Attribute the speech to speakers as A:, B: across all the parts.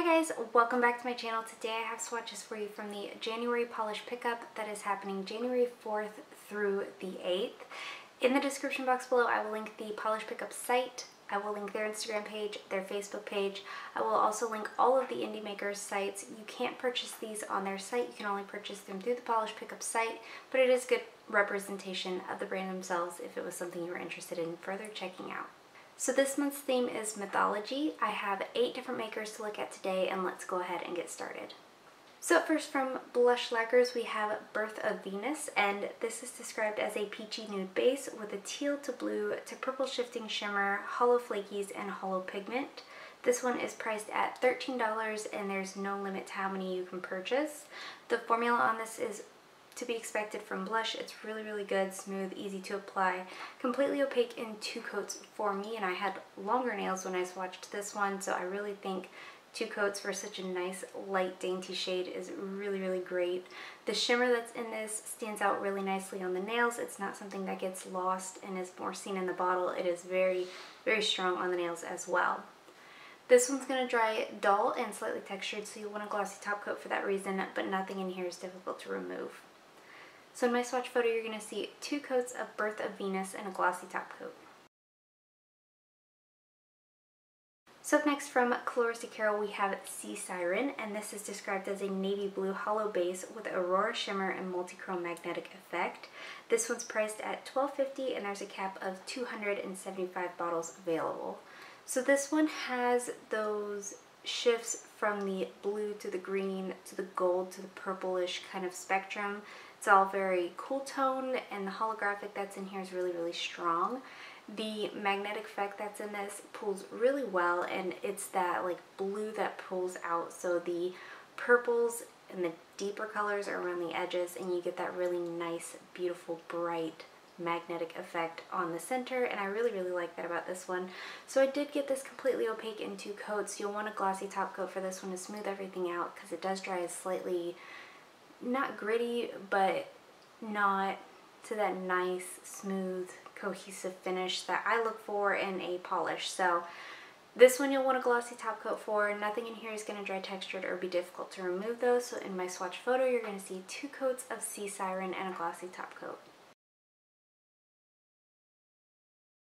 A: Hi guys, welcome back to my channel. Today I have swatches for you from the January polish pickup that is happening January 4th through the 8th. In the description box below I will link the polish pickup site, I will link their Instagram page, their Facebook page. I will also link all of the indie makers sites. You can't purchase these on their site, you can only purchase them through the polish pickup site, but it is good representation of the brand themselves if it was something you were interested in further checking out. So this month's theme is Mythology. I have 8 different makers to look at today, and let's go ahead and get started. So first, from Blush Lacquers we have Birth of Venus, and this is described as a peachy nude base with a teal to blue to purple shifting shimmer, hollow flakies, and hollow pigment. This one is priced at $13 and there's no limit to how many you can purchase. The formula on this is to be expected from Blush. It's really good, smooth, easy to apply, completely opaque in 2 coats for me, and I had longer nails when I swatched this one, so I really think 2 coats for such a nice light dainty shade is really great. The shimmer that's in this stands out really nicely on the nails. It's not something that gets lost and is more seen in the bottle. It is very strong on the nails as well. This one's going to dry dull and slightly textured, so you'll want a glossy top coat for that reason, but nothing in here is difficult to remove. So in my swatch photo you're going to see 2 coats of Birth of Venus and a glossy top coat. So up next, from Colores de Carol we have Siren, and this is described as a navy blue hollow base with aurora shimmer and multi-chrome magnetic effect. This one's priced at $12.50 and there's a cap of 275 bottles available. So this one has those shifts from the blue to the green to the gold to the purplish kind of spectrum. It's all very cool tone, and the holographic that's in here is really strong. The magnetic effect that's in this pulls really well, and it's that like blue that pulls out, so the purples and the deeper colors are around the edges and you get that really nice, beautiful, bright magnetic effect on the center, and I really like that about this one. So I did get this completely opaque in 2 coats. You'll want a glossy top coat for this one to smooth everything out because it does dry as slightly, not gritty, but not to that nice, smooth, cohesive finish that I look for in a polish. So this one you'll want a glossy top coat for. Nothing in here is going to dry textured or be difficult to remove those. So in my swatch photo you're going to see 2 coats of Siren and a glossy top coat.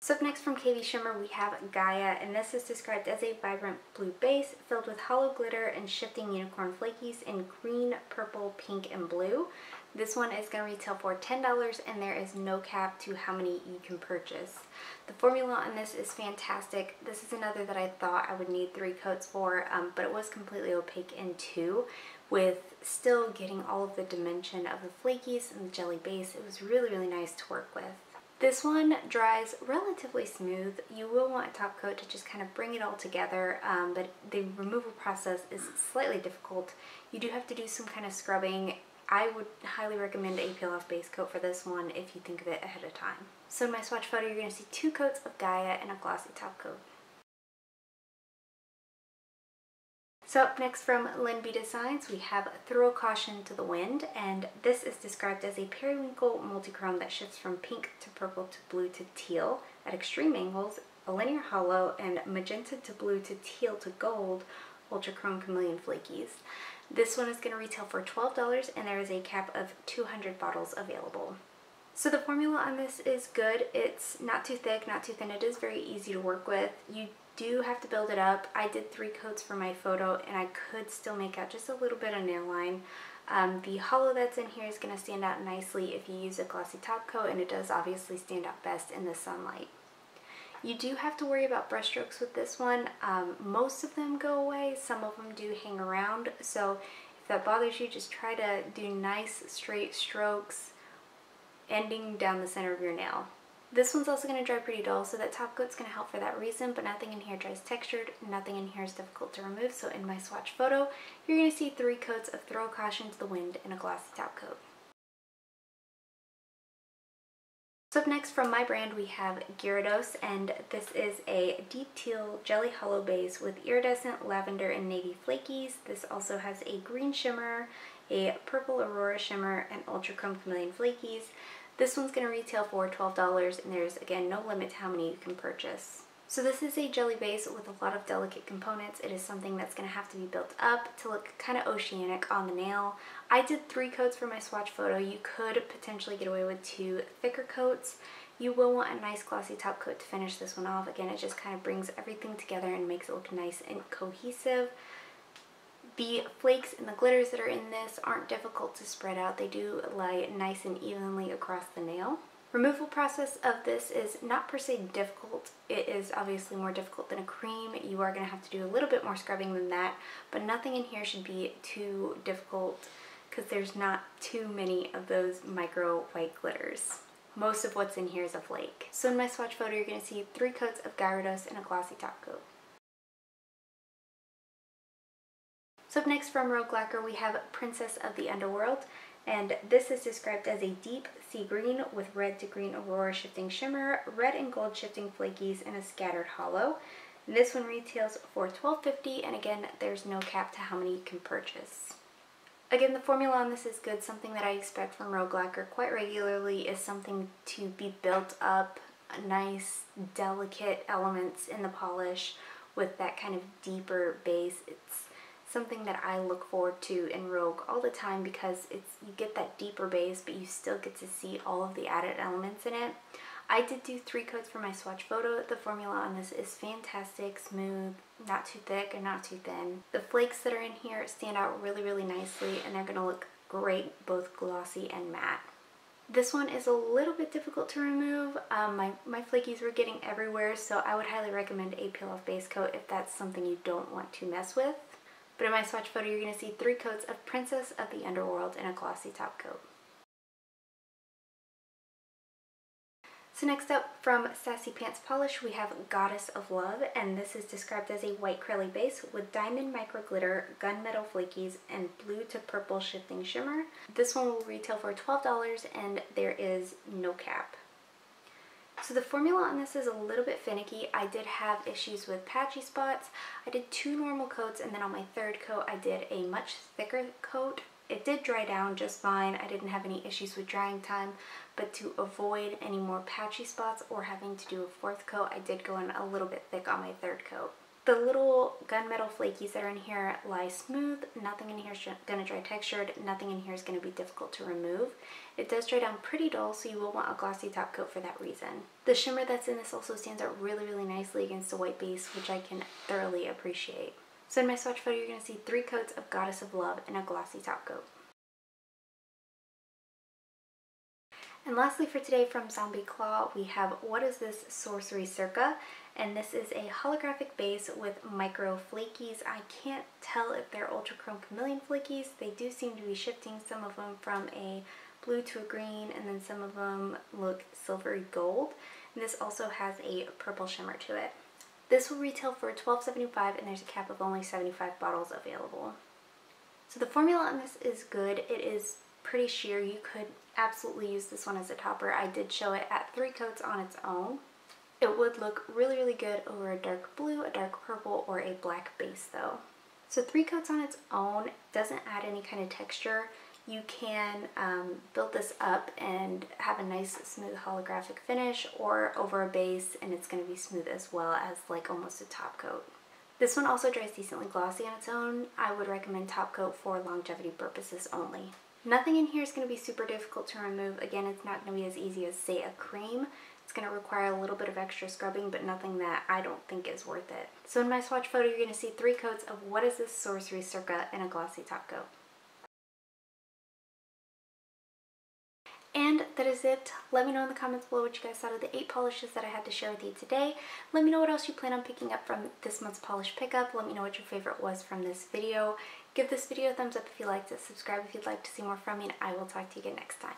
A: So up next, from KB Shimmer we have Gaia, and this is described as a vibrant blue base filled with hollow glitter and shifting unicorn flakies in green, purple, pink, and blue. This one is going to retail for $10 and there is no cap to how many you can purchase. The formula on this is fantastic. This is another that I thought I would need 3 coats for, but it was completely opaque in 2, with still getting all of the dimension of the flakies and the jelly base. It was really nice to work with. This one dries relatively smooth. You will want a top coat to just kind of bring it all together, but the removal process is slightly difficult. You do have to do some kind of scrubbing. I would highly recommend a peel-off base coat for this one if you think of it ahead of time. So in my swatch photo you're going to see 2 coats of Gaia and a glossy top coat. So up next, from LynB Designs we have Throw Caution to the Wind, and this is described as a periwinkle multichrome that shifts from pink to purple to blue to teal at extreme angles, a linear hollow, and magenta to blue to teal to gold ultra chrome chameleon flakies. This one is going to retail for $12 and there is a cap of 200 bottles available. So the formula on this is good. It's not too thick, not too thin. It is very easy to work with. You do have to build it up. I did 3 coats for my photo and I could still make out just a little bit of nail line. The hollow that's in here is going to stand out nicely if you use a glossy top coat, and it does obviously stand out best in the sunlight. You do have to worry about brush strokes with this one. Most of them go away, some of them do hang around, so if that bothers you, just try to do nice straight strokes ending down the center of your nail. This one's also going to dry pretty dull, so that top coat's going to help for that reason, but nothing in here dries textured, nothing in here is difficult to remove. So in my swatch photo you're going to see 3 coats of Throw Caution to the Wind and a glossy top coat. So up next, from my brand we have Gyrados, and this is a deep teal jelly hollow base with iridescent lavender and navy flakies. This also has a green shimmer, a purple aurora shimmer, and ultra chrome chameleon flakies. This one's going to retail for $12 and there's again no limit to how many you can purchase. So this is a jelly base with a lot of delicate components. It is something that's going to have to be built up to look kind of oceanic on the nail. I did 3 coats for my swatch photo. You could potentially get away with 2 thicker coats. You will want a nice glossy top coat to finish this one off. Again, it just kind of brings everything together and makes it look nice and cohesive. The flakes and the glitters that are in this aren't difficult to spread out. They do lie nice and evenly across the nail. Removal process of this is not per se difficult. It is obviously more difficult than a cream. You are going to have to do a little bit more scrubbing than that, but nothing in here should be too difficult because there's not too many of those micro white glitters. Most of what's in here is a flake. So in my swatch photo, you're going to see 3 coats of Gyarados and a glossy top coat. So up next from Rogue Lacquer, we have Princess of the Underworld. And this is described as a deep sea green with red to green aurora shifting shimmer, red and gold shifting flakies, and a scattered hollow. And this one retails for $12.50, and again, there's no cap to how many you can purchase. Again, the formula on this is good. Something that I expect from Rogue Lacquer quite regularly is something to be built up, nice, delicate elements in the polish with that kind of deeper base. It's something that I look forward to in Rogue all the time because you get that deeper base, but you still get to see all of the added elements in it. I did do 3 coats for my swatch photo. The formula on this is fantastic, smooth, not too thick and not too thin. The flakes that are in here stand out really, really nicely, and they're going to look great both glossy and matte. This one is a little bit difficult to remove. My flakies were getting everywhere, so I would highly recommend a peel-off base coat if that's something you don't want to mess with. But in my swatch photo, you're going to see 3 coats of Princess of the Underworld and a glossy top coat. So next up from Sassy Pants Polish, we have Goddess of Love, and this is described as a white curly base with diamond micro glitter, gunmetal flakies, and blue to purple shifting shimmer. This one will retail for $12, and there is no cap. So the formula on this is a little bit finicky. I did have issues with patchy spots. I did 2 normal coats, and then on my 3rd coat I did a much thicker coat. It did dry down just fine. I didn't have any issues with drying time, but to avoid any more patchy spots or having to do a 4th coat, I did go in a little bit thick on my 3rd coat. The little gunmetal flakies that are in here lie smooth. Nothing in here is going to dry textured. Nothing in here is going to be difficult to remove. It does dry down pretty dull, so you will want a glossy top coat for that reason. The shimmer that's in this also stands out really, really nicely against a white base, which I can thoroughly appreciate. So in my swatch photo, you're going to see 3 coats of Goddess of Love and a glossy top coat. And lastly for today from Zombie Claw, we have What Is This Sorcery Circa, and this is a holographic base with micro flakies. I can't tell if they're Ultra Chrome Chameleon flakies. They do seem to be shifting, some of them from a blue to a green, and then some of them look silvery gold. And this also has a purple shimmer to it. This will retail for $12.75, and there's a cap of only 75 bottles available. So the formula on this is good. It is pretty sheer. You could absolutely use this one as a topper. I did show it at 3 coats on its own. It would look really, really good over a dark blue, a dark purple, or a black base though. So 3 coats on its own doesn't add any kind of texture. You can build this up and have a nice smooth holographic finish, or over a base and it's going to be smooth as well as like almost a top coat. This one also dries decently glossy on its own. I would recommend top coat for longevity purposes only. Nothing in here is going to be super difficult to remove. Again, it's not going to be as easy as, say, a cream. It's going to require a little bit of extra scrubbing, but nothing that I don't think is worth it. So in my swatch photo, you're going to see 3 coats of What Is This Sorcery Circa and a glossy top coat. And that is it. Let me know in the comments below what you guys thought of the 8 polishes that I had to share with you today. Let me know what else you plan on picking up from this month's polish pickup. Let me know what your favorite was from this video. Give this video a thumbs up if you liked it, subscribe if you'd like to see more from me, and I will talk to you again next time.